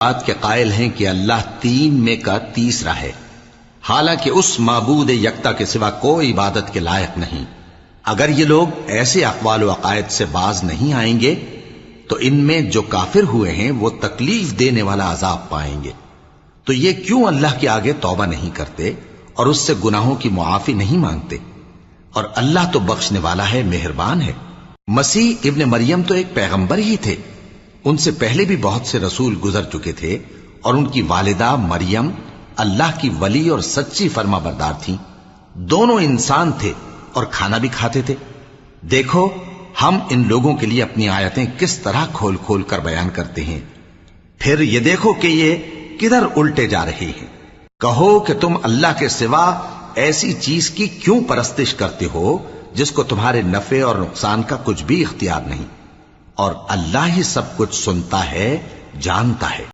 बात के कायल हैं कि अल्लाह तीन में का तीसरा है, हालांकि उस माबूद यक्ता के सिवा कोई इबादत के लायक नहीं। अगर ये लोग ऐसे अक़वाल व अक़ायद से बाज नहीं आएंगे तो इनमें जो काफिर हुए हैं वो तकलीफ देने वाला अजाब पाएंगे। तो ये क्यों अल्लाह के आगे तौबा नहीं करते और उससे गुनाहों की मुआफी नहीं मांगते? और अल्लाह तो बख्शने वाला है, मेहरबान है। मसीह इब्ने मरियम तो एक पैगंबर ही थे। उनसे पहले भी बहुत से रसूल गुजर चुके थे और उनकी वालिदा मरियम अल्लाह की वली और सच्ची फर्माबरदार थीं। दोनों इंसान थे और खाना भी खाते थे। देखो हम इन लोगों के लिए अपनी आयतें किस तरह खोल खोल कर बयान करते हैं। फिर ये देखो कि ये किधर उल्टे जा रहे हैं। कहो कि तुम अल्लाह के सिवा ऐसी चीज की क्यों परस्तिश करते हो जिसको तुम्हारे नफे और नुकसान का कुछ भी इख्तियार नहीं। और अल्लाह ही सब कुछ सुनता है, जानता है।